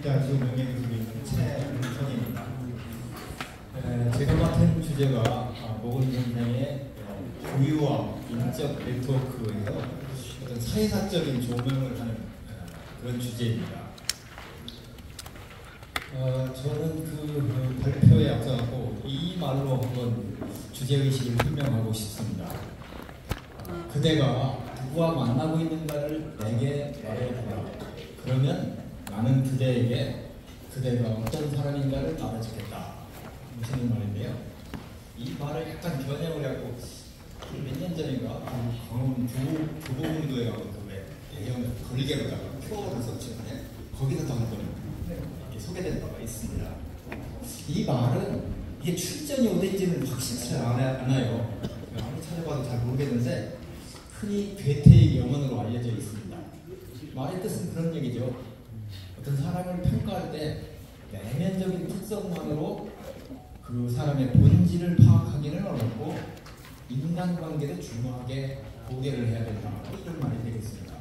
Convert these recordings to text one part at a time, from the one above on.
대학교 명예교수인 최은성입니다. 제가 맡은 주제가 모건 선생의 교유와 인적 네트워크에서 어떤 사회사적인 조명을 하는 그런 주제입니다. 저는 그 발표에 앞서가고 이 말로 한번 주제의식을 설명하고 싶습니다. 그대가 누구와 만나고 있는가를 내게 말해보라. 그러면 나는 그대에게 그대가 어떤 사람인가를 알아주겠다. 무슨 말인데요? 이 말을 약간 변형을 하고 몇 년 전인가 교보문고에 가고 그 대형 걸개로다가 표어를 썼는데 거기서도 한번 소개된 바가 있습니다. 이 말은 이게 출전이 어딘지는 확실치 않아요. 아무리 찾아봐도 잘 모르겠는데 흔히 괴테의 영언으로 알려져 있습니다. 말의 뜻은 그런 얘기죠. 어떤 사람을 평가할 때 내면적인 특성만으로 그 사람의 본질을 파악하기는 어렵고 인간관계도 중요하게 고려를 해야 된다. 이런 말이 되겠습니다.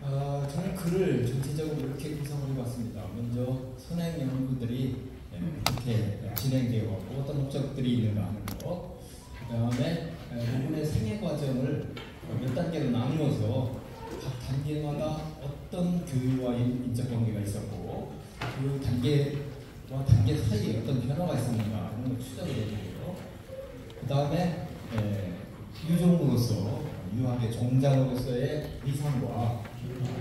저는 글을 전체적으로 이렇게 구성을 해봤습니다. 먼저 선행 연구들이 어떻게 진행되어 왔고 어떤 목적들이 있는가 하는 것, 그 다음에 부분의 생애 과정을 몇 단계로 나누어서 각 단계마다 어떤 교육과 인적 관계가 있었고 그 단계와 단계 사이에 어떤 변화가 있었는가 하는 걸 추적을 해주고요. 그 다음에 유종으로서 유학의 종장으로서의 위상과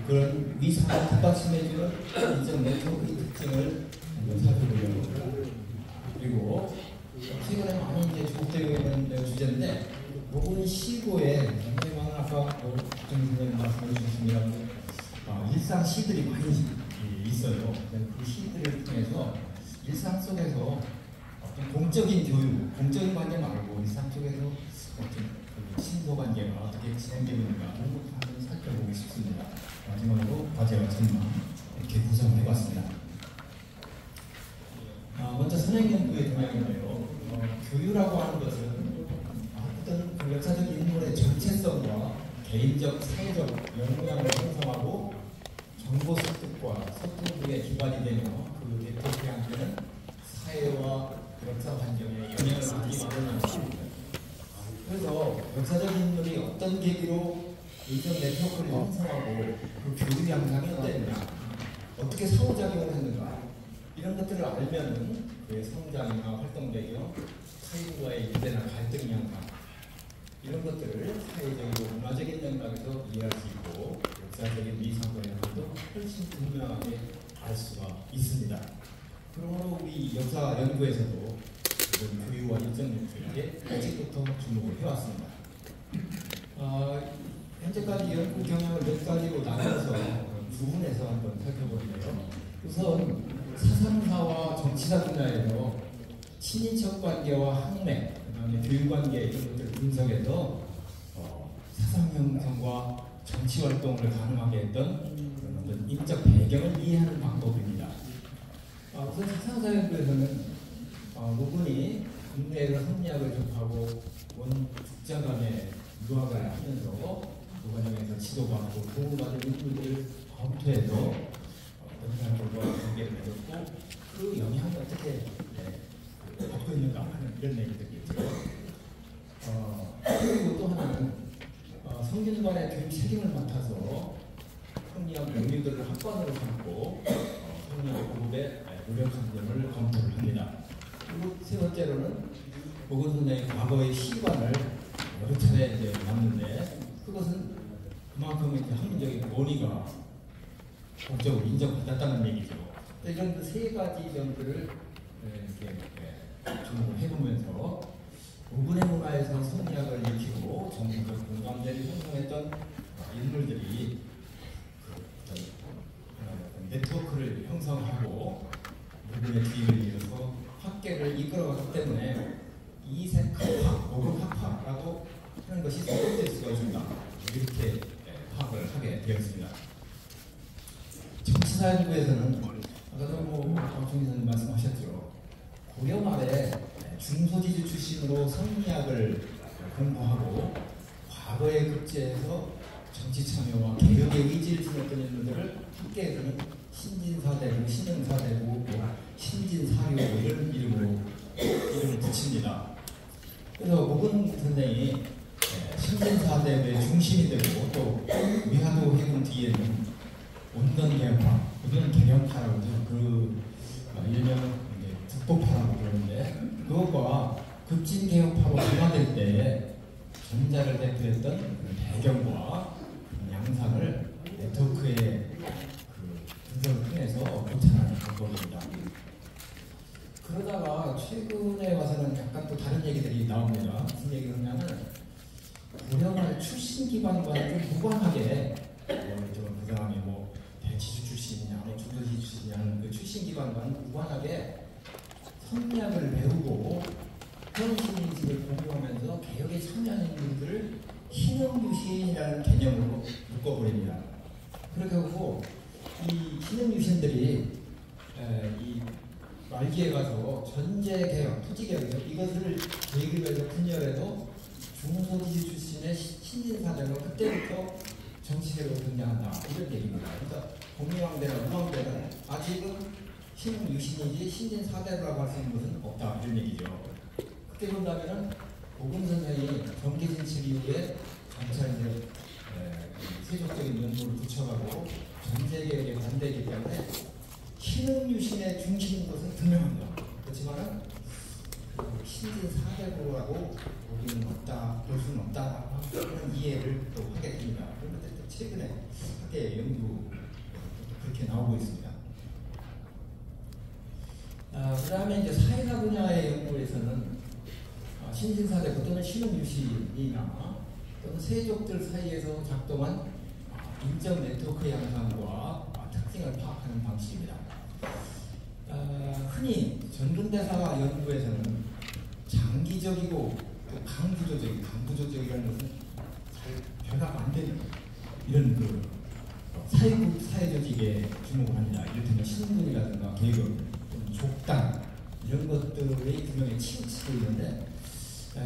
그런 위상을 뒷받침해주는 인적 네트워크의 특징을 한번 살펴보려고 합니다. 그리고 최근에 많이 이제 주목되고 있는 주제인데 모건 시고에 굉장히 많은 아까 박정희 선생님 말씀해 주셨습니다. 일상 시들이 많이 있어요. 그 시들을 통해서 일상 속에서 어떤 공적인 교육, 공적인 관계 말고 일상 속에서 어떤 신도 관계가 어떻게 진행되고 있는가 이런 것도 한번 살펴보고 싶습니다. 마지막으로 과제와 전망 이렇게 구성을 해봤습니다. 먼저 선행연구의 동향인데요. 교유라고 하는 것은 어떤 그 역사적 인물의 정체성과 개인적, 사회적 역량을 형성하고 정보 습득과 소통의 기반이 되며 그 네트워크에 함께는 사회와 역사 환경에 영향을 받기 마련합니다. 그래서 역사적 인물이 어떤 계기로 인적 네트워크를 형성하고 그 교육 양상이 어땠냐, 어떻게 상호작용을 했는가 이런 것들을 알면은 그의 성장이나 활동 배경, 타인과의 유대나 갈등 양상 이런 것들을 사회적이고 문화적인 맥락에서 이해할 수 있고 역사적인 위상과 연관도 훨씬 분명하게 알 수가 있습니다. 그러므로 우리 역사 연구에서도 교육과 인적 네트워크에 일찍부터 주목을 해왔습니다. 현재까지 연구 경향을 몇 가지로 나눠서 부분에서 한번 살펴보는데요. 우선 사상사와 정치사 분야에서 친인척 관계와 학맥, 그다음에 교육 관계 이런 것들을 분석해서 사상 형성과 정치 활동을 가능하게 했던 그런 어떤 인적 배경을 이해하는 방법입니다. 우선 사상사 연구에서는 모건이 국내에서 성리학을 접하고 원 국자간에 유학을 하면서 그 과정에서 지도받고 도움받은 인물들을 검토해서 어떤 사람들과 관계를 맺었고 그 영향을 어떻게 받고 있는가 하는 이런 얘기들이 있죠. 그리고 또 하나는 성균관의 교육 책임을 맡아서 성리학 명류들을 학관으로 삼고 성리학 공부의 노력한 점을 검토를 합니다. 그리고 세 번째로는 모건 선생의 과거의 시관을 여러 차례 이제 봤는데 그것은 그만큼 이제 학문적인 논의가 공적으로 인정받았다는 얘기죠. 이런 그 세 가지 점들을 이렇게 주목을 해보면서 모건의 문화에서 성리학을 익히고 정부적 공감대를 형성했던 인물들이 네트워크를 형성하고 모건의 뒤를 이어서 학계를 이끌어갔기 때문에 이색 학파, 모건 학파라고 하는 것이 소개될 수가 있습니다. 이렇게 파악을 하게 되었습니다. 정치사 연구에서는 아까도 박정희 선생님 말씀하셨죠. 고려 말에 중소지주 출신으로 성리학을 공부하고 과거의 급제에서 정치 참여와 개혁의 의지를 지녔던 인물들을 학계에서는 신진사대부, 신흥사대부, 신진사료 이런 이름을 붙입니다. 그래서 모근 선생이 신진사대부의 중심이 되고 또 위화도 해군 뒤에는 온건개혁파, 우리는 개혁파라고 하죠. 일명 북도파라고 그러는데 그것과 급진개혁파로 변화될 때 전자를 대표했던 배경과 양상을 네트워크의 분석을 통해서 고찰하는 방법입니다. 그러다가 최근에 와서는 약간 또 다른 얘기들이 나옵니다. 무슨 얘기를 하냐면 고령할 출신 기반과는 좀 무관하게 그 사람이 대지주 출신이냐, 중도지 출신이냐는 그 출신 기반과는 무관하게 성리학을 배우고 현실인식을 공유하면서 개혁에 참여하는 분들을 신흥유신이라는 개념으로 묶어버립니다. 그렇게 하고 이 신흥유신들이 이 말기에 가서 전제개혁, 토지개혁 이것을 계급에서 분열해서 중소지주 출신의 신진사정을 그때부터 정치적으로 등장한다 이런 얘기입니다. 그러니까 공유왕대나 우왕대는 아직은 신흥유신이지 신진사대라고 할 수 있는 것은 없다 이런 얘기죠. 그렇게 본다면은 모근 선생이 경기진칠 이후에 점차 이제 세속적인 연구를 붙여가고 전제개혁에 반대이기 때문에 신흥유신의 중심인 것은 분명합니다. 그렇지만은 신진사대부라고 보기는 없다, 볼 수는 없다 하는 이해를 또 하게 됩니다. 그런데 최근에 학계 연구 그렇게 나오고 있습니다. 그 다음에 이제 사회사 분야의 연구에서는 신진사대부 또는 신흥유신이나 또는 세족들 사이에서 작동한 인적 네트워크 양상과 특징을 파악하는 방식입니다. 흔히 전근대사 연구에서는 장기적이고 또 강구조적이라는 것은 잘 변화가 안 되는 이런 사회 조직에 주목을 합니다. 이를테면 신분이라든가 계급, 족단 이런 것들의 균형에 치우치고 있는데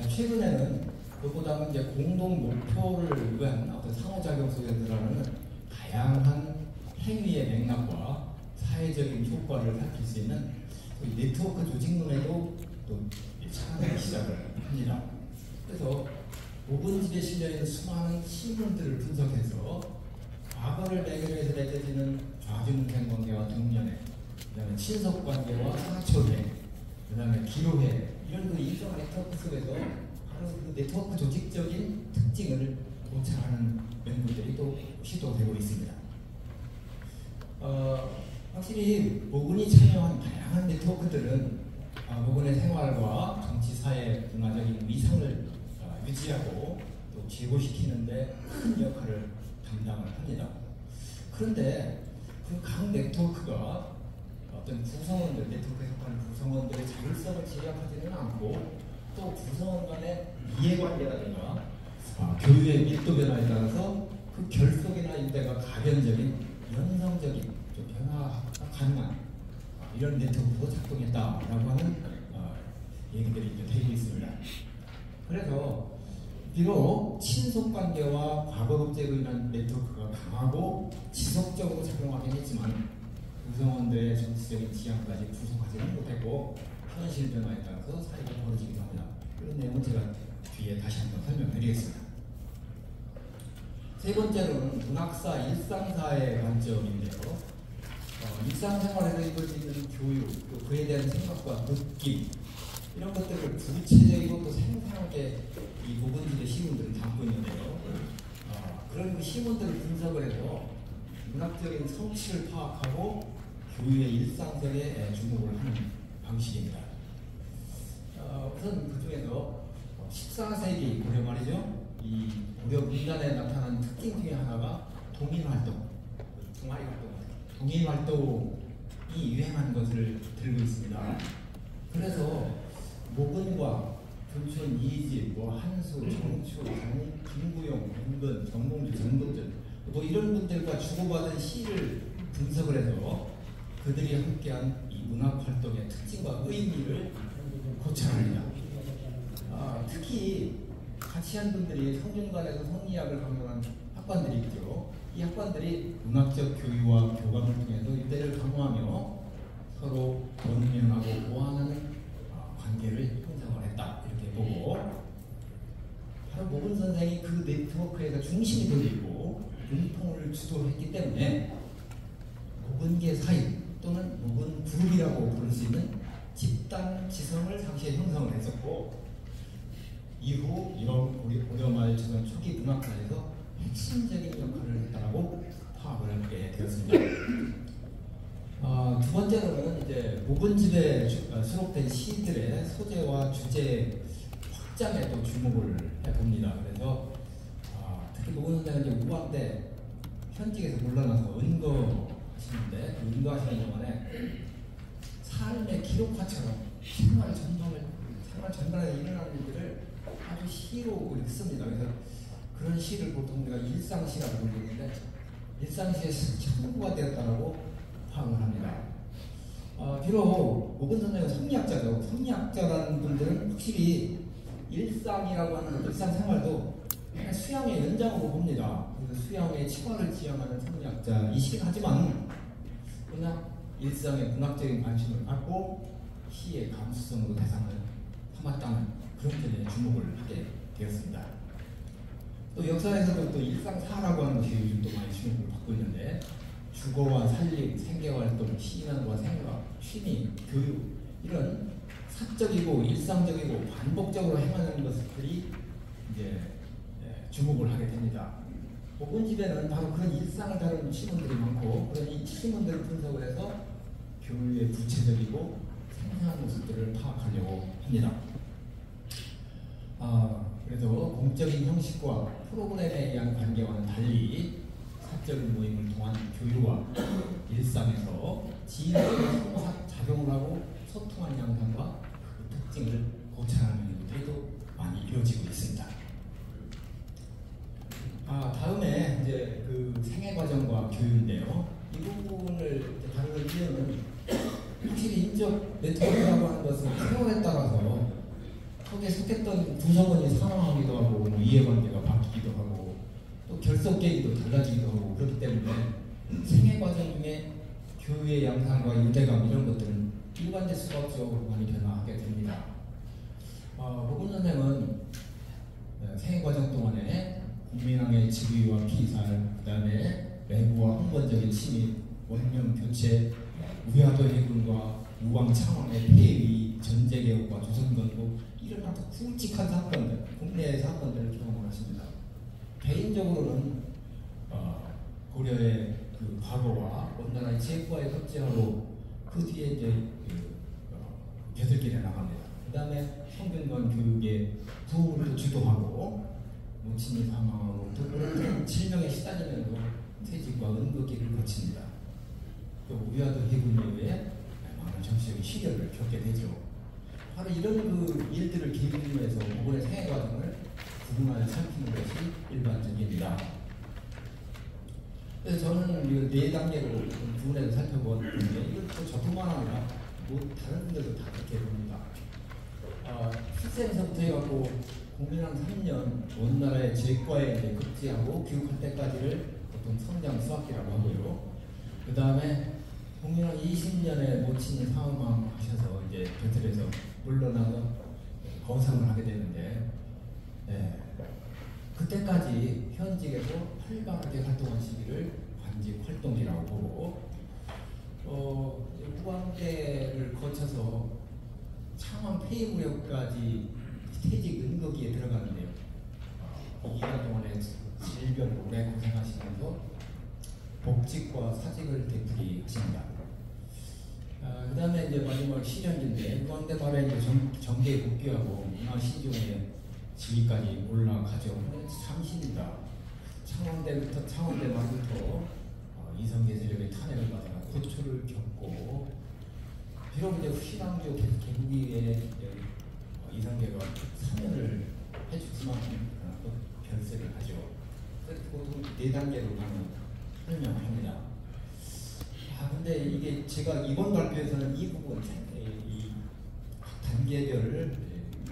최근에는 그보다는 이제 공동 목표를 위한 어떤 상호작용 속에 들어가는 다양한 행위의 맥락과 사회적인 효과를 살필 수 있는 네트워크 조직론에도 또 착안하기 시작을 합니다. 그래서 모근집에 실려있는 수많은 신문들을 분석해서 과거를 매개로 해서 맺어지는 좌중생관계와 동년회, 그 다음에 친속관계와 사초회, 그 다음에 기로회 이런 일정한 네트워크 속에서 바로 그 네트워크 조직적인 특징을 고찰하는 연구들이 또 시도되고 있습니다. 확실히 모근이 참여한 다양한 네트워크들은 모근의 생활과 정치, 사회, 문화적인 위상을 유지하고 또 제고시키는 데 큰 역할을 담당을 합니다. 그런데 그 각 네트워크가 어떤 구성원들, 네트워크에 속하는 구성원들의 자율성을 제약하지는 않고 또 구성원 간의 이해관계라든가 교류의 밀도 변화에 따라서 그 결속이나 일대가 가변적인 연성적인 좀 변화가 가능한 이런 네트워크로 작동했다라고 하는 얘기들이 이제 되고 있습니다. 그래서 비록 친속관계와 과거급제로 인한 네트워크가 강하고 지속적으로 작용하긴 했지만 구성원들의 정치적인 지향까지 구성하지는 못했고 현실 변화에 따라서 사이가 벌어지기도 합니다. 그런 내용은 제가 뒤에 다시 한번 설명드리겠습니다. 세 번째로는 문학사, 일상사의 관점인데요. 일상생활에서 이루어지는 교육, 또 그에 대한 생각과 느낌 이런 것들을 구체적이고 또 생생하게 이 모근집의 시문들을 담고 있는데요. 그런 시문들을 분석을 해서 문학적인 성취를 파악하고 교육의 일상성에 주목을 하는 방식입니다. 우선 그 중에서 14세기 고려 말이죠. 이 고려 문단에 나타난 특징 중에 하나가 동인활동, 동인활동이 유행한 것을 들고 있습니다. 그래서 모근과 조춘, 이집, 한수, 정추, 김구용, 윤근, 정몽주, 정근들 이런 분들과 주고받은 시를 분석을 해서 그들이 함께한 이 문학활동의 특징과 의미를 고찰합니다. 특히 같이 한 분들이 성균관에서 성리학을 강론한 학관들이 있죠. 이 학관들이 문학적 교류와 교감을 통해서 유대를 강화하며 서로 원면하고 보완하는 관계를 형성을 했다 이렇게 보고, 바로 모근 선생이 그 네트워크에서 중심이 되고 운통을 주도했기 때문에 모근계 사이 또는 모근 그룹이라고 부를 수 있는 집단 지성을 당시에 형성을 했었고, 이후 이런 고려말 조선 초기 문학사에서 핵심적인 역할을 했다라고 파악을 하게 되었습니다. 두 번째로는 이제 모근집에 수록된 시들의 소재와 주제 확장에 또 주목을 해봅니다. 그래서 특히 모근 선생은 우방 때 현직에서 물러나서 은거하시는데, 그 은거하시는 동안에 삶의 기록화처럼 생활 전반에 일어나는 일들을 아주 시로 씁니다. 그래서 그런 시를 보통 우리가 일상시라고 부르는데, 일상시의 천부가 되었다라고 파악을 합니다. 비록 모근 선생은 성리학자죠. 성리학자라는 분들은 확실히 일상이라고 하는 일상생활도 수양의 연장으로 봅니다. 그래서 수양의 치과를 지향하는 성리학자이시긴 하지만, 그러나 일상의 문학적인 관심을 갖고 시의 감수성으로 대상을 삼았다는 그런 점에 주목을 하게 되었습니다. 또 역사에서도 또 일상사라고 하는 것이 요즘 또 많이 주목을 받고 있는데, 주거와 살림, 생계활동, 신앙과 생각, 취미, 교육, 이런 사적이고 일상적이고 반복적으로 행하는 것들이 이제 주목을 하게 됩니다. 모근집에는 바로 그런 일상을 다루는 시문들이 많고, 그런 이 시문들을 분석을 해서 교육의 구체적이고 생생한 모습들을 파악하려고 합니다. 그래서 공적인 형식과 프로그램에 의한 관계와는 달리 사적인 모임을 통한 교류와 일상에서 지인들과 작용을 하고 소통한 양상과 그 특징을 고찰하는 일들도 많이 이루어지고 있습니다. 다음에 이제 그 생애 과정과 교육인데요. 이 부분을 다루는 이유는 확실히 인적 네트워크라고 하는 것은 세월에 따라서 거기에 속했던 구성원이 상황하기도 하고, 뭐 이해관계가 바뀌기도 하고, 또 결속 계기도 달라지기도 하고, 그렇기 때문에 생애 과정 중에 교육의 양상과 유대감 이런 것들은 일관될 수가 없죠. 많이 변화하게 됩니다. 모근 선생은 생애 과정 동안에 국민왕의 즉위와 피살, 그 다음에 내부와 홍본적인 침입, 원령 교체, 우야도 해군과 우왕 창왕의 폐위, 전제개혁과 조선건국, 이런 아주 굵직한 사건들, 국내의 사건들을 경험을 하십니다. 개인적으로는 고려의 그 과거와 원나라의 제국과의 협치하고, 그 뒤에 이제 벼슬길에 나갑니다. 그 다음에 성균관 교육에 도움을 또 주도하고, 모친이 사망하고 또 그런 질병에 시달리면서 퇴직과 은거기를 거칩니다. 또 우야도 해군 이후에 많은 정치적인 시련을 겪게 되죠. 바로 이런 그 일들을 계기로 해서 모근의 생애 과정을 구분하여 살피는 것이 일반적입니다. 그래서 저는 이 4단계로 구분해서 살펴보았는데, 이것도 저뿐만 아니라 다른 분들도 다 그렇게 봅니다. 출생서부터 해갖고 국민왕 3년 원나라의 제과에 이제 급제하고 교육할 때까지를 보통 성장 수학기라고 하고요. 그 다음에 국민왕 20년에 모친이 사망하셔서 이제 곁들여서 물러나서 거상을 하게 되는데, 그때까지 현직에서 활발하게 활동한 시기를 관직 활동기라고 보고, 후광대를 거쳐서 창왕 폐위 무렵까지 퇴직 은거기에 들어가는데요. 2년 동안에 질병 오래 고생하시면서 복직과 사직을 되풀이하십니다. 그 다음에 이제 마지막 시련인데, 후광대 발에 이제 정계에 복귀하고 문화신종의 지위까지 올라가죠. 참신입니다. 창원대 말부터 이성계 세력의 탄핵을 받아 고초를 겪고, 비록 이제 신앙조 개국위에 이성계가 사면을 해주지만 또 결세를 하죠. 보통 4단계로 설명합니다. 근데 이게 제가 이번 발표에서는 이 부분, 이 단계별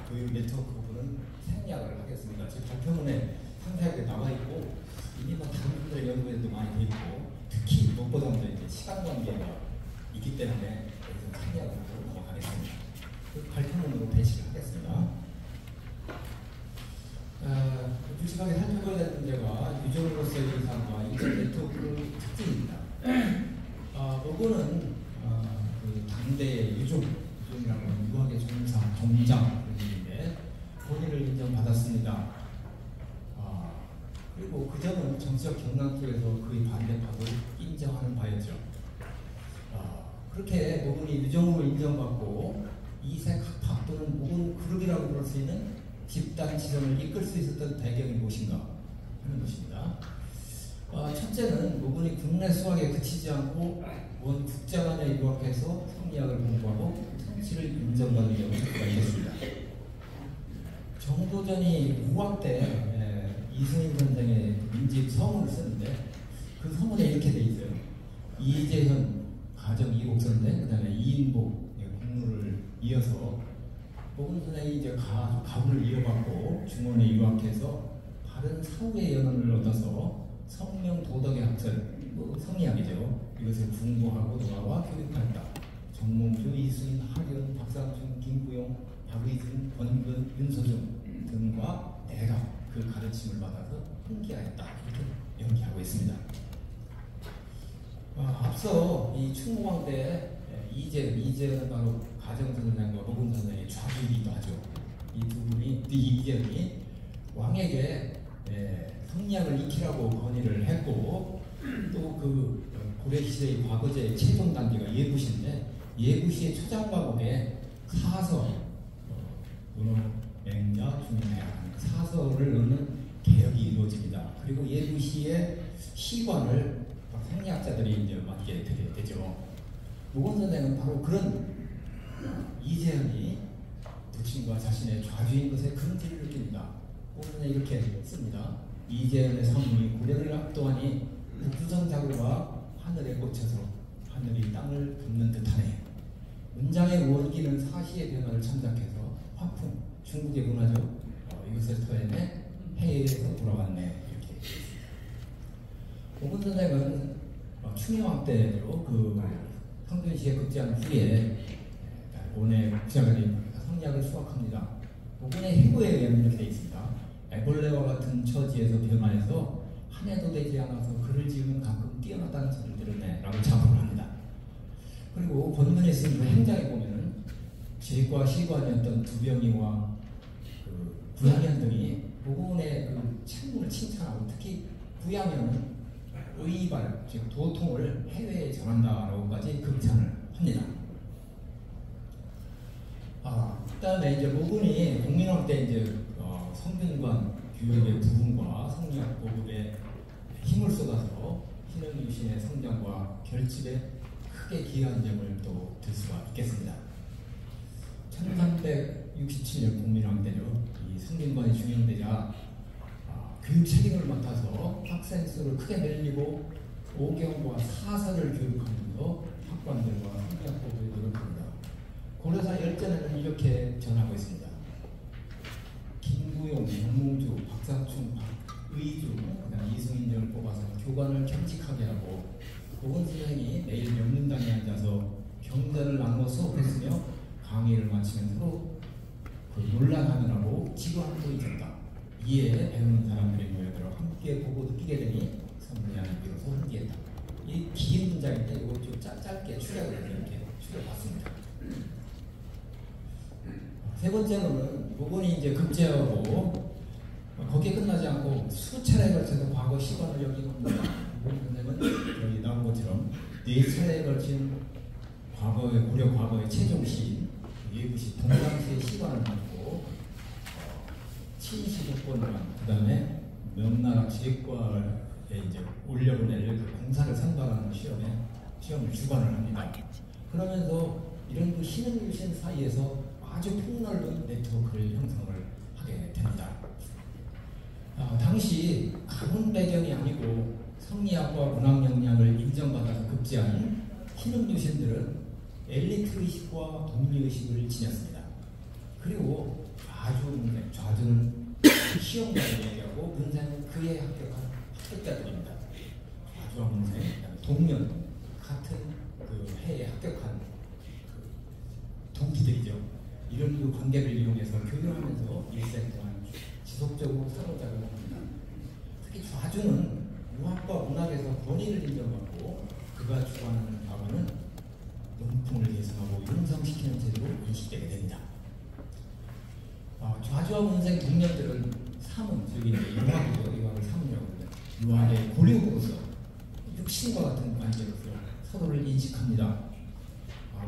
교육 네트워크 부분은 생략을 하겠습니다. 제 발표문에 상세하게 나와 있고 이미 뭐 다른 분들의 연구에도 많이 돼 있고 특히 무엇보다도 이제 시간 관계가 있기 때문에 여기서 상세하게 넘어가겠습니다. 그 발표문으로 배치를 하겠습니다. 굵직하게 살펴봐야 될 문제가 유전으로서의 위상과 인టర్ 네트워크 특징입니다. 요거는 그 당대의 유종이라고 하는 유학의 종장인데 본인을 인정받았습니다. 그리고 그 점은 정치적 경랑 쪽에서 거의 반대파도 인정하는 바였죠. 그렇게 모근이 유종으로 인정받고 이색 학파 또는 모근 그룹이라고 부를 수 있는 집단 지성을 이끌 수 있었던 배경이 무엇인가 하는 것입니다. 첫째는 모근이 국내 수학에 그치지 않고 원 국제관에 유학해서 성리학을 공부하고 정치를 인정받는 점을 발견했습니다. 정도전이 우학 때 이승인 선생의 민집 서문을 쓰는데 그 서문에 이렇게 돼 있어요. 이재현 가정 이곡선대 그 다음에 이인복 공로를 이어서 모근 선생이 이제 가문을 이어받고 중원에 유학해서 바른 사후의 연원을 얻어서 성명 도덕의 학설, 성리학이죠. 이것을 공부하고 노가와 교육하였다. 정몽주, 이수인, 하련, 박상춘, 김구용, 박의진, 권근, 윤서중 등과 내가 그 가르침을 받아서 훈계하였다. 이렇게 연기하고 있습니다. 앞서 이 충무왕대 이재현은 바로 가정선생과 모근선생의 좌주이기도 하죠. 이 두 분이, 이재현이 왕에게 성리학을 익히라고 건의를 했고 또 그 고려시대의 과거제의 최종 단계가 예부시인데 예부시의 초장과목에 사서, 문어, 맹자, 중명야 사서를 넣는 개혁이 이루어집니다. 그리고 예부시의 시관을 성리학자들이 이제 맡게 되죠. 모건 선생은 바로 그런 이재현이 부친과 자신의 좌주인 것에 근지를 느낍니다. 모건 선생이 이렇게 씁니다. 이재현의 성문이 고려를 압도하니 북두성자구가 하늘에 꽂혀서 하늘이 땅을 덮는 듯하네. 문장의 원기는 사시의 변화를 참작해서 화풍, 중국의 문화죠. 이것을 토해내 해외에서 돌아왔네. 이렇게 모건 선생은 충의왕 때로 그 성균시에 급제한 후에 원의 국제학원이 성리학을 수학합니다. 모근의 해고에 의하면 이렇게 되어 있습니다. 애벌레와 같은 처지에서 변화해서 한 해도 되지 않아서 글을 지으면 가끔 뛰어나다는 소리를 들었네 라고 자부를 합니다. 그리고 권문에 쓰인 그 행장에 보면은 제과 시관이었던 두병이와 그 구양현 등이 모근의 그 책문을 칭찬하고 특히 구양현은 의발, 즉 도통을 해외에 전한다라고까지 극찬을 합니다. 그다음에 이제 모근이 공민왕 때 이제 성균관 교육의 부흥과 성리학 보급에 힘을 쏟아서 신흥유신의 성장과 결집에 크게 기여한 점을 또 들 수가 있겠습니다. 1367년 공민왕 때죠. 이 성균관이 중용되자 교육 책임을 맡아서 학생 수를 크게 늘리고 오경과 사설을 교육하면서 학관들과 성리학 보급에 노력합니다. 고려사 열전에는 이렇게 전하고 있습니다. 김구용, 정몽주, 박상춘, 박의주, 그다음 이승인 등을 뽑아서 교관을 겸직하게 하고 모건 선생이 매일 명문당에 앉아서 경전을 나누어 수업했으며 강의를 마치면 서로 그 논란하느라고 지루함도 있었다. 이에 배우는 사람들이 모여들어 함께 보고 느끼게 되니 성리학을 비로소 훈계했다. 이 긴 문장인데 이거 좀 짧게 추려을 이렇게 추려봤습니다. 세 번째로는 모건이 이제 급제하고 거기에 끝나지 않고 수차례에 걸쳐서 과거 시관을 여기겁니다. 모건 선생은 여기 나온 것처럼 4차례에 걸친 과거의 고려 과거의 최종 시인 예부시 동방시의 시관을 맡고 75번만 그 다음에 명나라 제과에 이제 올려보낼 그 공사를 선발하는 시험을 주관을 합니다. 그러면서 이런 그 신흥유신 사이에서 아주 폭넓은 네트워크를 형성을 하게 됩니다. 당시 가문 배경이 아니고 성리학과 문학 역량을 인정받아서 급제한 신흥유신들은 엘리트 의식과 독립의식을 지녔습니다. 그리고 좌주는 시험관을 얘기하고 합격자고 문생은 그에 합격한 합격자들입니다. 좌주와 문생, 동년 같은 그 해에 합격한 그 동기들이죠. 이런 그 관계를 이용해서 교류하면서 일생 동안 지속적으로 서로 작용합니다. 특히 좌주는 유학과 문학에서 권위를 인정받고 그가 주관하는 과거는 명풍을 계승하고 융성시키는 제도로 인식되게 됩니다. 좌주와 문생 동년들은 삼은, 즉 유학이죠. 유학을 삼으려고 합니다. 유학의 고리로서 육신과 같은 관계로서 서로를 인식합니다.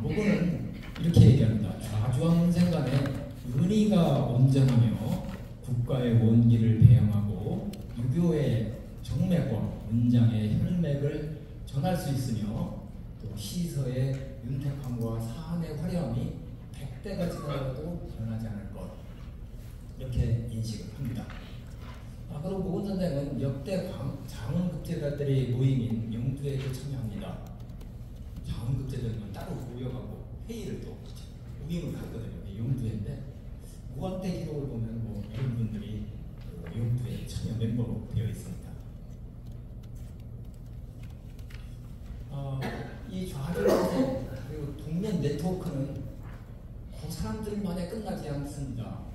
모고는 이렇게 얘기합니다. 좌주와 문생 간에 은의가 온전하며 국가의 원기를 배양하고 유교의 정맥과 문장의 혈맥을 전할 수 있으며 또 시서의 윤택함과 사안의 화려함이 100대가 지나가도 변하지 않을 것, 이렇게 인식을 합니다. 그리고 모건 선생은 역대 장원급제가들의 모임인 영주회에 참여합니다. 장원급제들은 따로 모여가고 회의를 또 모임을 갖거든요. 영주회인데 무한대 기록을 보면 뭐 이런 분들이 영주회 참여 멤버로 되어 있습니다. 이 좌주문생 그리고 동년 네트워크는 그 사람들만에 끝나지 않습니다.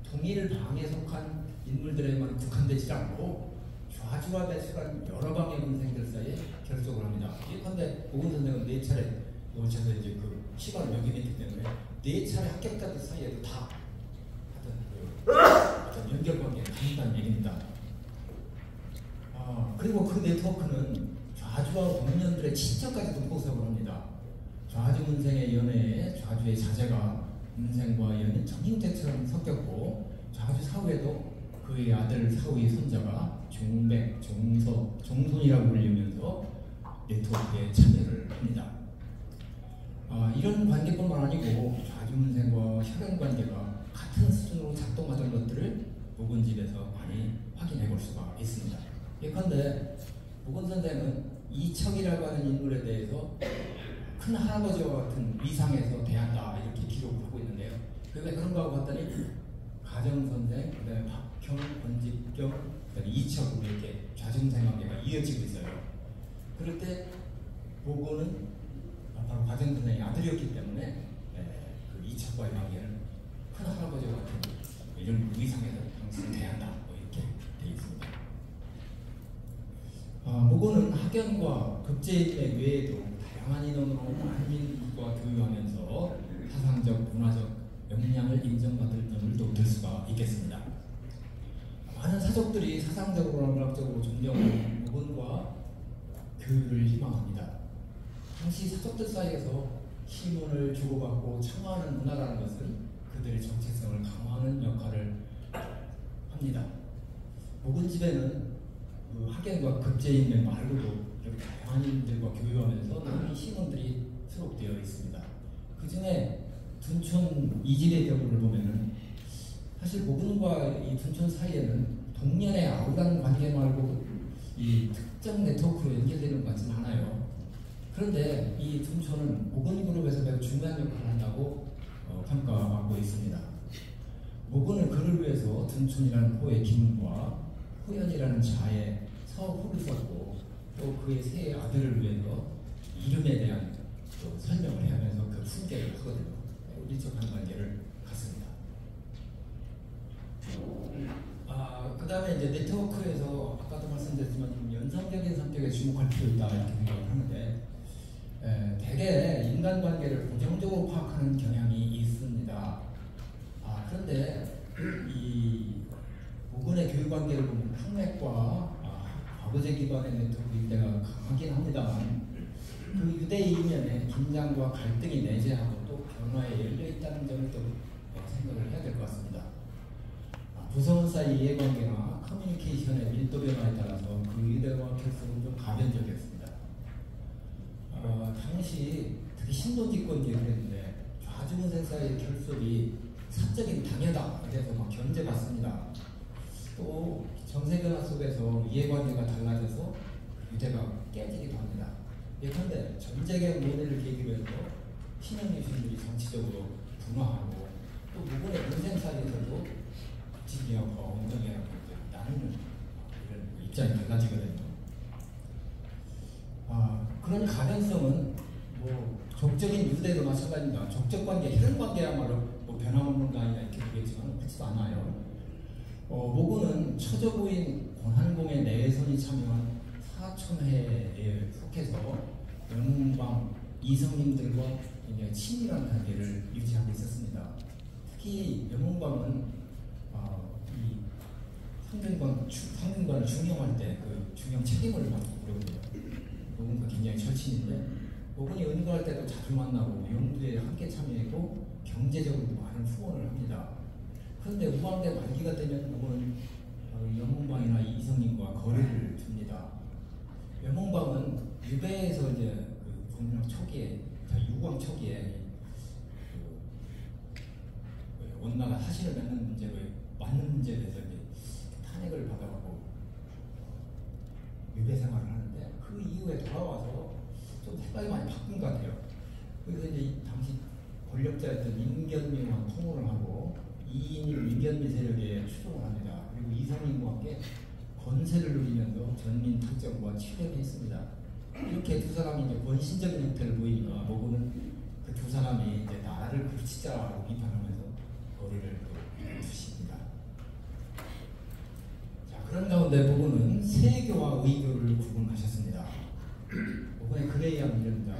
동일 방에 속한 인물들에만 국한되지 않고 좌주와 배출한 여러 방의 문생들 사이에 결속을 합니다. 예컨대 모건 선생은 4차례 오셔서 이제 그 시간을 매기기 때문에 4차례 합격자들 사이에도 다 어떤 연결관계를 한다는 얘기입니다. 그리고 그 네트워크는 좌주와 동년들의 친척까지도 포섭을 합니다. 좌주 문생의 연애에 좌주의 자제가 문생과 연인 정인태처럼 섞였고 좌주 사후에도 그의 아들 사후의 손자가 종백, 종서, 종손이라고 불리면서 네트워크에 참여를 합니다. 이런 관계뿐만 아니고 좌주 문생과 혈연 관계가 같은 수준으로 작동하던 것들을 모건집에서 많이 확인해 볼 수가 있습니다. 예컨대 모건 선생은 이척이라고 하는 인물에 대해서 큰 할아버지와 같은 위상에서 대한다 이렇게 기록을 하고 있는데요. 그게 그런가 하고 봤더니 가정선생, 그다음에 박형, 권직경, 그다음에 이척으로 이렇게 좌중생 관계가 이어지고 있어요. 그럴 때 모건은 바로 가정선생의 아들이었기 때문에 그 이척과의 관계는 큰 할아버지와 같은 이런 위상에서 항상 대한다 이렇게 되어 있습니다. 모건은 학연과 급제인맥 외에도 다양한 인원으로 한민과 교류하면서 사상적, 문화적 역량을 인정받을 점을 들 수가 있겠습니다. 많은 사족들이 사상적으로 문학적으로 존경하는 모건과 교류를 희망합니다. 당시 사족들 사이에서 시문을 주고받고 창화하는 문화라는 것은 그들의 정체성을 강화하는 역할을 합니다. 모건 집에는 그 학연과 급제인맥 말고도 이렇게 다양한 인들과 교류하면서 많은 시문들이 수록되어 있습니다. 그 중에 둔촌 이질의 경우를 보면은 사실 모건과 이 둔촌 사이에는 동년의 아우간 관계 말고 이 특정 네트워크로 연결되는 것 같지는 않아요. 그런데 이 둔촌은 모건 그룹에서 매우 중요한 역할을 한다고 평가하고 있습니다. 모건은 그를 위해서 둔촌이라는 호의 기문과 호연이라는 자의 서호를 썼고 또 그의 세 아들을 위해서 이름에 대한 또 설명을 하면서 그 훈계를 하거든요. 밀접한 관계를 갖습니다. 그 다음에 이제 네트워크에서 아까도 말씀드렸지만 좀 연상적인 성격에 주목할 필요 있다 이렇게 생각을 하는데 대개 인간관계를 고정적으로 파악하는 경향이 있습니다. 그런데 이 모건의 교육관계를 보면 학맥과 과거제 기반의 네트워크 일대가 강하긴 합니다만 그 유대 이면에 긴장과 갈등이 내재하고 또 변화에 열려있다는 점을 좀 생각을 해야 될 것 같습니다. 부서원 사이 이해관계나 커뮤니케이션의 밀도 변화에 따라서 그 유대와 결속은 좀 가변적이었습니다. 당시 특히 신도기권주의를 했는데 좌주문생 사이의 결속이 사적인 당연하다 그래서 막 견제받습니다. 또 정세변화 속에서 이해관계가 달라져서 유대가 깨지기도 합니다. 예컨대 전쟁의 모델을 계기로 해서 신흥유신들이 정치적으로 분화하고 또 모건의 문생 사이에서도 진리학과 엉덩이라고 않는 이런 입장이 달라지거든요. 그런 가변성은 뭐 적적인 유대도 마찬가지입니다. 적적 관계, 혈연 관계야말로 뭐 변함없는 거 아니냐 이렇게 보겠지만 그렇지도 않아요. 모고는 처저부인 권한공의 내선이 참여한 사촌회에 속해서 영웅방 이성님들과 굉장히 친밀한 관계를 유지하고 있었습니다. 특히 영웅방은 이 상등관을 중용할 때 그 중용 책임을 맡고 그러거든요. 모군과 굉장히 절친인데 모군이 은거할 때도 자주 만나고 영구에 함께 참여했고 경제적으로도 많은 후원을 합니다. 그런데 우왕대 말기가 되면 모군은 영웅방이나 이성님과 거리를 둡니다. 영웅방은 유배에서 이제 그 공명 초기에, 유광 초기에 원나가 사실을 맺는 문제로 맞는 문제에 대해서 이제 탄핵을 받아가고 유배 생활을 하는데 그 이후에 돌아와서 좀 생각이 많이 바뀐 것 같아요. 그래서 이제 당시 권력자였던 임견미와 통혼을 하고 이인일 임견미 세력에 추종을 합니다. 그리고 이성님과 함께 권세를 누리면서 전민 특정과 치료를 했습니다. 이렇게 두 사람이 이제 원신적인 형태를 보이니까 모고는 그 두 사람이 이제 나라를 굴치자라고 비판하면서 거리를 두십니다. 자, 그런 가운데 모고는 세교와 의교를 구분하셨습니다. 모고의 글에 의하면 이릅니다.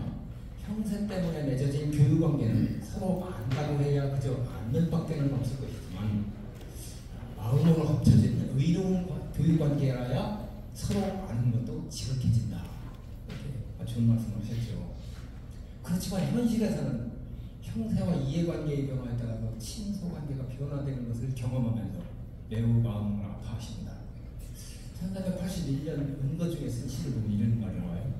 형세 때문에 맺어진 교육관계는 서로 안다고 해야 그저 안는 밖에는 없을 것이지만 마음으로 합쳐진 의로운 교육관계라야 서로 아는 것도 지극해진다. 이렇게 좋은 말씀을 하셨죠. 그렇지만 현실에서는 형세와 이해관계의 변화에 따라서 친소관계가 변화되는 것을 경험하면서 매우 마음을 아파하십니다. 1481년 은거 중에 쓴 시를 보면 이런 말이 나와요.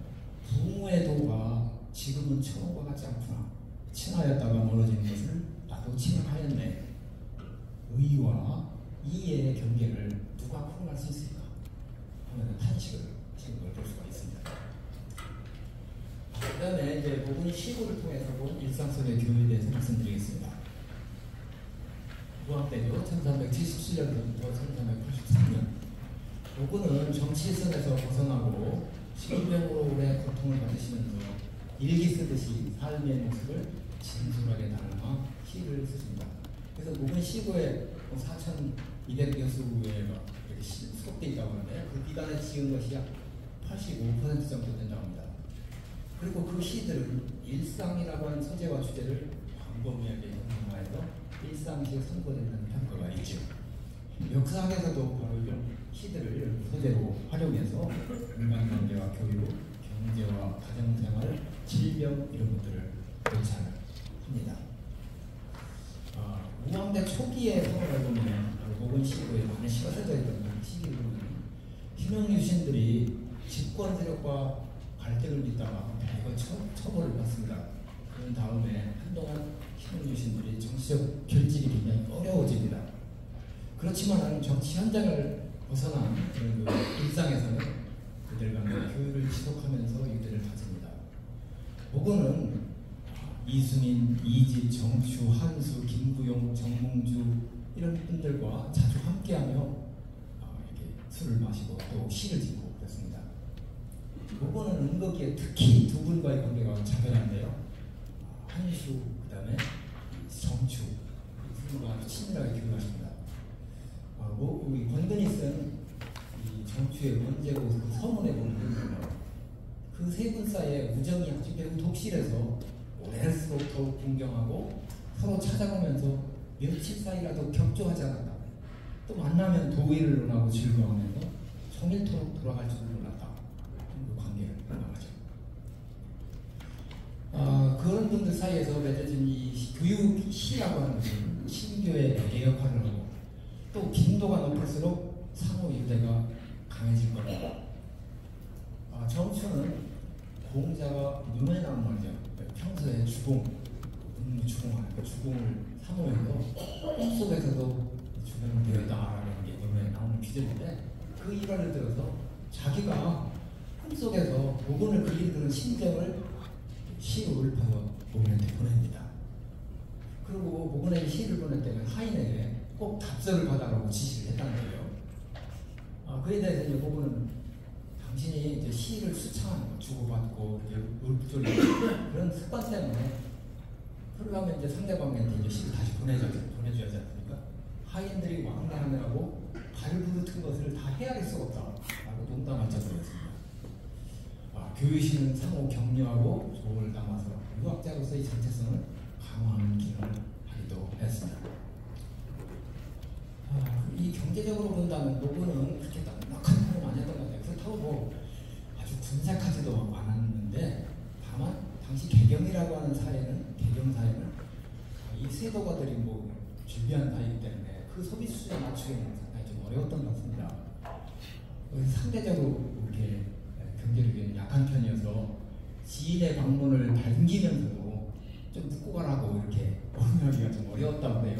부모의 도가 지금은 처음과 같지 않구나. 친하였다가 멀어지는 것을 나도 친하였네. 의와 이해의 경계를 누가 구분할 수 있을까 하는 탄식을 지금 볼 수가 있습니다. 그 다음에 이제 모군이 시구를 통해서 본 일상속의 교육에 대해서 말씀드리겠습니다. 우왕때죠. 1377년부터 1383년. 모군은 정치선에서 벗어나고 질병으로 오래 고통을 받으시면서 일기 쓰듯이 삶의 모습을 진솔하게 담아 시를 쓰십니다. 그래서 모군 시구에 4,200여 수에 이렇게 수록되어 있다고 하는데 그 비단에 지은 것이 약 85% 정도 된다고 합니다. 그리고 그 시들은 일상이라고 하는 소재와 주제를 광범위하게 형성하여서 일상시에 선보이는 평가가 있죠. 역사학에서도 바로 이런 시들을 소재로 활용해서 일반 경제와 교육, 경제와 가정생활, 질병 이런 것들을 묘사합니다. 우왕대 초기의 성을 보면 모군 시구에 많이 실어져 있던 시기를 보면 희명유신들이 집권 세력과 갈등을 빚다가 대거 처벌을 받습니다. 그런 다음에 한동안 희명유신들이 정치적 결집이 굉장히 어려워집니다. 그렇지만 정치 현장을 벗어난 그런 그 일상에서는 그들 간의 교육을 지속하면서 유대를 다집니다. 모군은 이수민, 이집, 정추, 한수, 김구용, 정몽주 이런 분들과 자주 함께하며 이렇게 술을 마시고 또 시를 짓고 그랬습니다. 모군은 은거기에 특히 두 분과의 관계가 자별한데요. 한수, 그 다음에 정추 두 분과 아주 친밀하게 교류하십니다. 우리 권근이 쓴 이 정추의 원제고 그 서문에 보면 그 세 분 사이에 우정이 아주 매우 독실해서 오랜수록 더욱 존경하고 서로 찾아가면서 며칠 사이라도 격조하지 않았다. 또 만나면 도의를 논하고 즐거워하면서 성일토록 돌아갈 줄 몰랐다. 그 관계를 나가죠. 그런 분들 사이에서 맺어진 이 교육시라고 하는 것은 신교의 매개 역할을 하고 또 빈도가 높을수록 상호 유대가 강해질 겁니다. 정추는 공자가 눈에 나온 말이죠. 평소에 주공, 주공하는 그 주공을 사모해서 꿈속에서도 주공을 배웠다라는 게 눈에 나오는 기절인데 그 일화를 들어서 자기가 꿈속에서 모군을 그리는 심정을 시로 읊어서 모군한테 보냅니다. 그리고 모군에게 시를 보낼 때는 하인에게 꼭 답서를 받아라고 지시를 했다는 거예요. 그에 대해서 이제 부분은 당신이 이제 시를 수창 주고받고 이렇게 읊조리는 그런 습관 때문에 그러면 이제 상대방한테 이제 시를 다시 보내줘야 하지 않습니까? 하인들이 왕래하느라고 발부르튼 것을 다 헤아릴 수가 없다라고 농담할 정도였습니다. 교유시는 상호 격려하고 조언을 담아서 유학자로서의 정체성을 강화하는 기능을 하기도 했습니다. 이 경제적으로 본다면 노고는 그렇게 넉넉한 편은 아니었던 것 같아요. 그렇다고 뭐 아주 군색하지도 않았는데 다만 당시 개경이라고 하는 사회는 개경사회는 이 세도가들이 뭐 준비한 사회이기 때문에 그 소비 수준에 맞추기는 상당히 좀 어려웠던 것 같습니다. 상대적으로 이렇게 경제력이 약한 편이어서 지인의 방문을 반기면서도 좀 묻고 가라고 이렇게 언하기가 좀 어려웠다고 해요.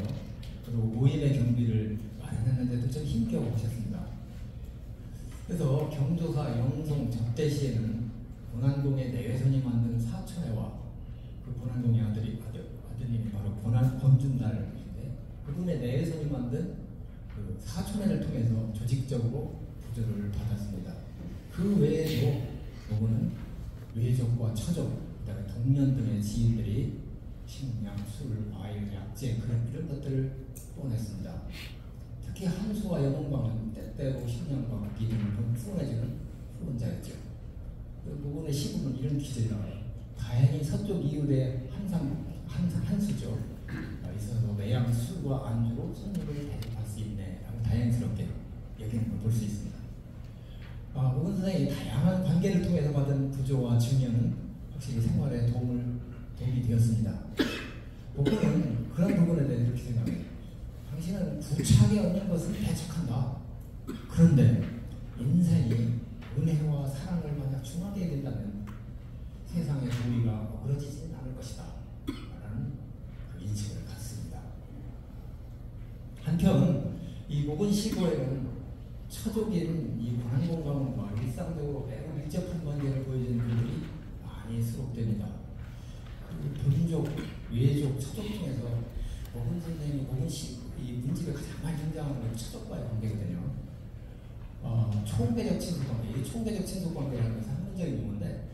그리고 모임의 경비를 마련했는데도 좀 힘겨워하셨습니다. 그래서 경조사 영송 접대시에는 본안동의 내외손이 만든 사촌회와 그 본안동의 아드님이 바로 권준달인데 그분의 내외손이 만든 그 사촌회를 통해서 조직적으로 부조를 받았습니다. 그 외에도 요거는 외족과 처족, 그다음에 동년 등의 지인들이 식량, 술, 과일, 약재 이런 것들을 보냈습니다. 특히 한수와 영웅광은 때때로 식량과 국기 등을 후원해주는 후원자였죠. 그 부분의 시부는 이런 기절이 나와요. 다행히 서쪽 이웃의 한수죠. 있어서 매양 술과 안주로 손님을 대접할 수 있네 라고 다행스럽게 여기는 걸 볼 수 있습니다. 오은 선생이 다양한 관계를 통해서 받은 부조와 증여는 확실히 생활에 도움이 되었습니다. 보고는 그런 부분에 대해 이렇게 생각해요. 당신은 부차게 얻는 것은 배척한다. 그런데 인생이 은혜와 사랑을 만약 중하게 된다면 세상의 도리가 어그러지지는 않을 것이다 라는 그 인식을 갖습니다. 한편 이 목은 시고에는 처족인 이 관공가문과 일상적으로 매우 밀접한 관계를 보여주는 글들이 많이 수록됩니다. 본족, 외족, 처족 중에서 목은 선생님이 이 문집에 가장 많이 등장하는 건 처족과의 관계거든요. 총계적 친속관계, 이 총계적 친속관계라는 것은 학문적인 용어인데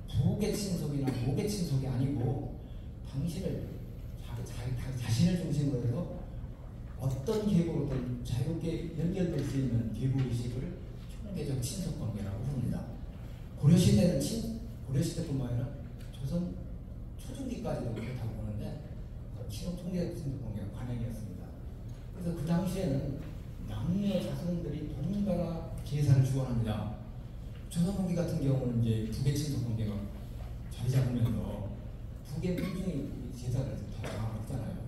부계 친속이나 목계 친속이 아니고 당신을 자신을 중심으로 해서 어떤 계보로든 자유롭게 연결될 수 있는 계보의식을 총계적 친속관계라고 부릅니다. 고려시대뿐만 아니라 조선 초중기까지도 그렇다고 보는데 총계적 친속관계가 관행이었습니다. 그래서 그 당시에는 남녀 자손들이 동일가 제사를 주관합니다. 조선 후기 같은 경우는 이제 부계 친속관계가 자리 잡으면서 부계 민중이 제사를 다 장악했잖아요.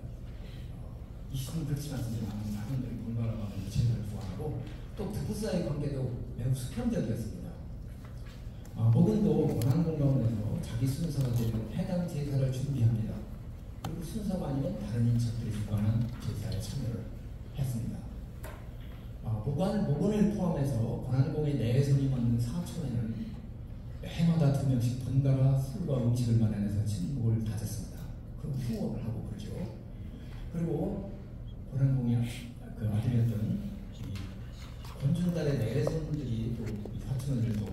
이 시는 그렇지 않습니다. 남녀들이 동일가를 가면서 제사를 주관하고 또 부부 사이 관계도 매우 수평적이었습니다. 목은도 원한공가문에서 자기 순서가 되는 해당 제사를 준비합니다. 그리고 순서가 아니면 다른 인척들이 주관한 제사에 참여를 했습니다. 목원을 포함해서 권한공의 내외손이 만든 사촌에는 해마다 2명씩 번갈아 술과 음식을 마련해서 친목을 다졌습니다. 그럼 후원을 하고 그러죠. 그리고 권한공의 그 아들이었던 권준달의 내외손들이 또 사촌을 또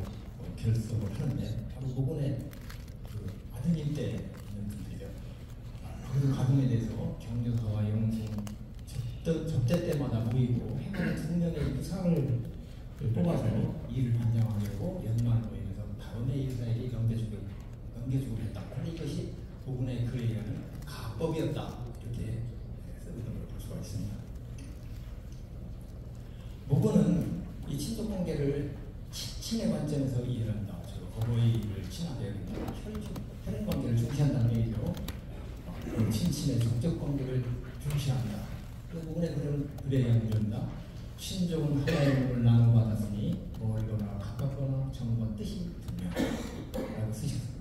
결석을 하는데 바로 목원의 그 아드님 때 있는 분들이죠. 그리고 가동에 대해서 경조사와 영송 접대 때마다 모이고 해마다 2명의 유상을 뽑아서 일을 반장하려고 연말 모임에서 다음의 일사에게 넘겨주고 했다. 그런데 이것이 부분의 글에 의한 가법이었다. 이렇게 쓰는 걸 볼 수가 있습니다. 목원은 이 친족관계를 친의 관점에서 이해한다. 어버이를 친하게 혈연관계를 중시한다는 얘기죠. 친친의 정적 관계를 중시한다. 그 부분에 그런 글에 의한 글입니다. 친족은 하나의 몸을 나눠받았으니 멀거나 가깝거나 정과 뜻이 분명하다고 쓰셨습니다.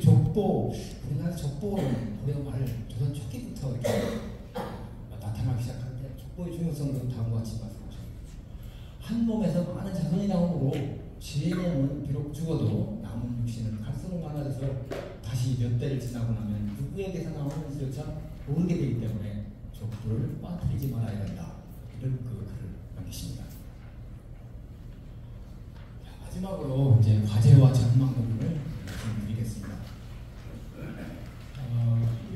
족보, 우리나라 족보는 고려 말 조선 초기부터 이렇게 나타나기 시작하는데 족보의 중요성도 다음과 같이 말씀하셨습니다. 한 몸에서 많은 자손이 나오므로 지혜는 비록 죽어도 남은 육신은 갈수록 많아져서 다시 몇 대를 지나고 나면 누구에게서 나오는지조차 모르게 되기 때문에 족보를 빠뜨리지 말아야 된다. 이런 그 글을 남기십니다. 마지막으로 이제 과제와 전망 부분을 말씀드리겠습니다.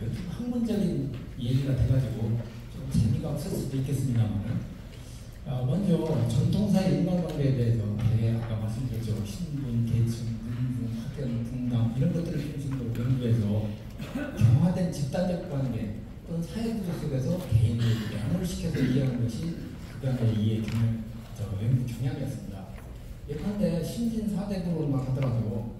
요즘 학문적인 얘기가 돼가지고 좀 재미가 없을 수도 있겠습니다만, 먼저 전통사의 인간관계에 대해서 아까 말씀드렸죠. 신분, 계층, 군중, 학연, 분당 이런 것들을 중심으로 연구해서 경화된 집단적 관계 또는 사회구조 속에서 개인을 양호시켜서 이해하는 것이 그간의 이해 연구 경향이었습니다. 예컨대 신진 4대부로만 하더라도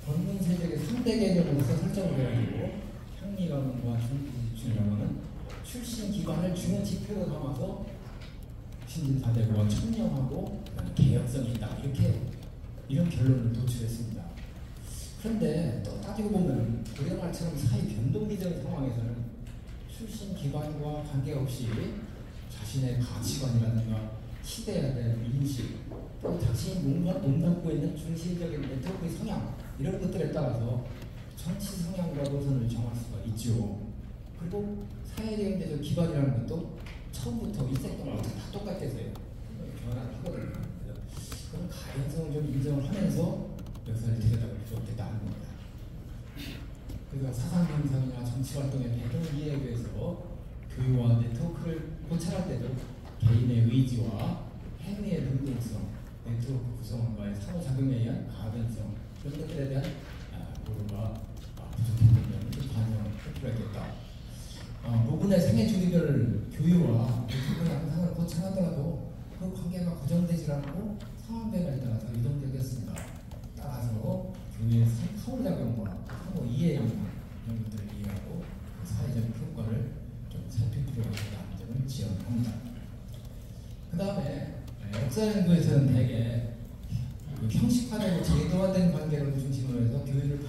권문세력의 3대 개념으로서 설정을 해가지고 향리가문과 중부집중가문은 출신 기관을 중요 지표로 삼아서 신진 4대부와 청렴하고 개혁성이 있다, 이런 결론을 도출했습니다. 그런데 또 따지고 보면 고려말처럼 사회 변동기적 상황에서는 출신 기관과 관계없이 자신의 가치관이라든가 시대에 대한 인식, 또 자신이 몸담고 있는 중심적인 네트워크의 성향, 이런 것들에 따라서 정치 성향과 노선을 정할 수가 있죠. 그리고 사회경제적 기반이라는 것도 처음부터 일색동부터 다 똑같겠어요. 변화를 하거든요. 그런 가연성을 좀 인정을 하면서 역사를 들여다볼 수 없겠다 하는 겁니다. 그래서 사상 형성이나 정치 활동의 배경 이해에 대해서 교육과 네트워크를 고찰할 때도 개인의 의지와 행위의 능동성, 네트워크 구성원과의 상호작용에 의한 가변성, 이런 것들에 대한 고려가 부족했던 점을 좀 반영할 필요가 있겠다. 부분의 생애주기별 교육과 네트워크 양상을 고찰하더라도 그 관계가 고정되지 않고 상황 변화에 따라서 유동적이었습니다. 따라서 교육의 상호작용과 상호 이해 영향, 이런 것들을 이해하고 사회적 효과를 좀 살필 필요가 있다는 점을 지적합니다. 그 다음에 역사연구에서는 대개 형식화되고 제도화된 관계를 중심으로 해서 교육을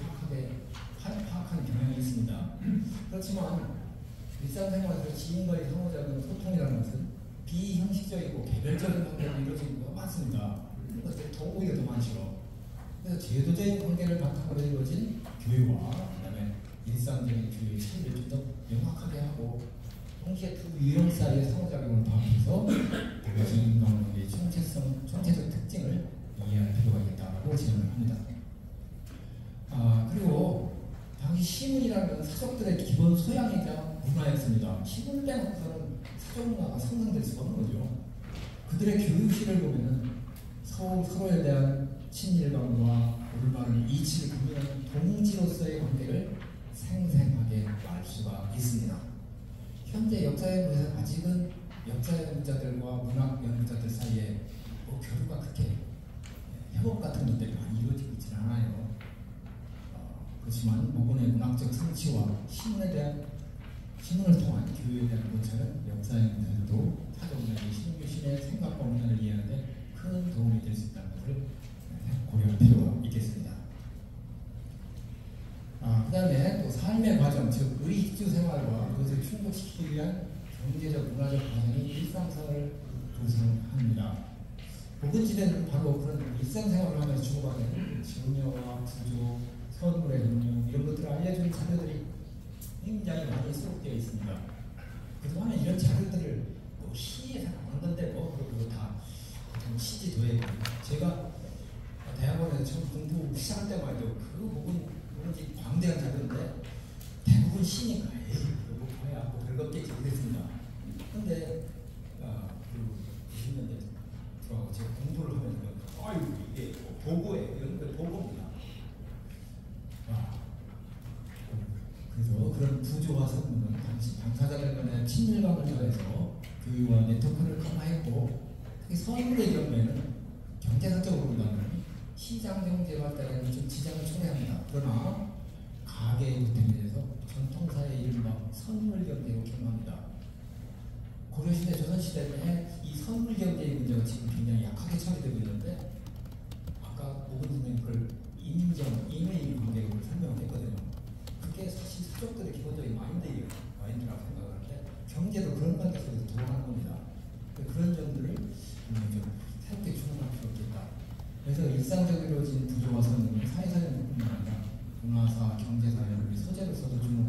파악하는 경향이 있습니다. 그렇지만 일상생활에서 지인과의 상호작용, 소통이라는 것은 비형식적이고 개별적인 관계로 이루어지는 경우가 많습니다. 이런 것들이 오히려 더 많죠. 그래서 제도적인 관계를 바탕으로 이루어진 교육과 그다음에 일상적인 교육의 차이를 좀 더 명확하게 하고, 동시에 두 유형 사이의 상호작용을 파악해서 대표적인 인간관계의 총체적 특징을 이해할 필요가 있다고 제안을 합니다. 그리고 당시 시문이라는 건 사족들의 기본 소양이자 문화였습니다. 시문을 빼놓고서는 사족 문화가 상상될 수가 없는 거죠. 그들의 교육실을 보면은 서로에 대한 친밀감과 올바른 이치를 구별하는 동지로서의 관계를 생생하게 알 수가 있습니다. 현재 역사연구에서는 아직은 역사연구자들과 문학연구자들 사이에 교류가 그렇게 협업 같은 것들이 많이 이루어지고 있지는 않아요. 그렇지만 모본의 문학적 성취와 신문을 통한 교육에 대한 고찰은 역사연구자들도 사정자의 신규신의 생각과 문화를 이해하는데 큰 도움이 될 수 있다는 것을 고려할 필요가 있겠습니다. 그 다음에 또 삶의 과정, 즉 의식주 생활과 그것을 충족시키기 위한 경제적, 문화적 과정이 일상생활을 구성합니다. 보건지대는 바로 그런 일상생활을 하면서 주고받는 증여와 구조, 선물의 능력, 이런 것들을 알려주는 자료들이 굉장히 많이 수록되어 있습니다. 그동안에 이런 자료들을 시에서 나온 건데 그거 다 보통 시지도에 제가 대학원에서 처음 공부 시작할 때만 해도 그 부분 뭐지 광대한 자료인데 대부분 시니까 그거 봐야 별거 없겠지 그랬습니다. 근데 그 20년대 들어가고 제가 공부를 하면서 이게 보고예요. 이런 거 보고입니다. 그래서 그런 구조와 성분은 당시 당사자들 간의 친밀감을 더해서 교육과 네트워크를 강화했고, 특히 서울의 경우에는 경제학적으로보다는 시장 경제 발달에는 좀 지장을 초래합니다. 그러나 가계의 구태에 대해서 전통사의 이른바 선물 경제로 기능합니다. 고려시대, 조선시대 때 이 선물 경제의 문제가 지금 굉장히 약하게 처리되고 있는데, 아까 오근 선생님 그걸 임의 관계로 설명했거든요. 그게 사실 사족들의 기본적인 마인드라고 생각하는데, 경제도 그런 관계 속에서 돌아가는 겁니다. 그런 점들을 좀 새롭게 추론할 필요가 있겠다. 그래서 일상적으로 이루어진 구조와 선은 사회사회뿐만 아니라 문화사, 경제사, 소재로서도 주목을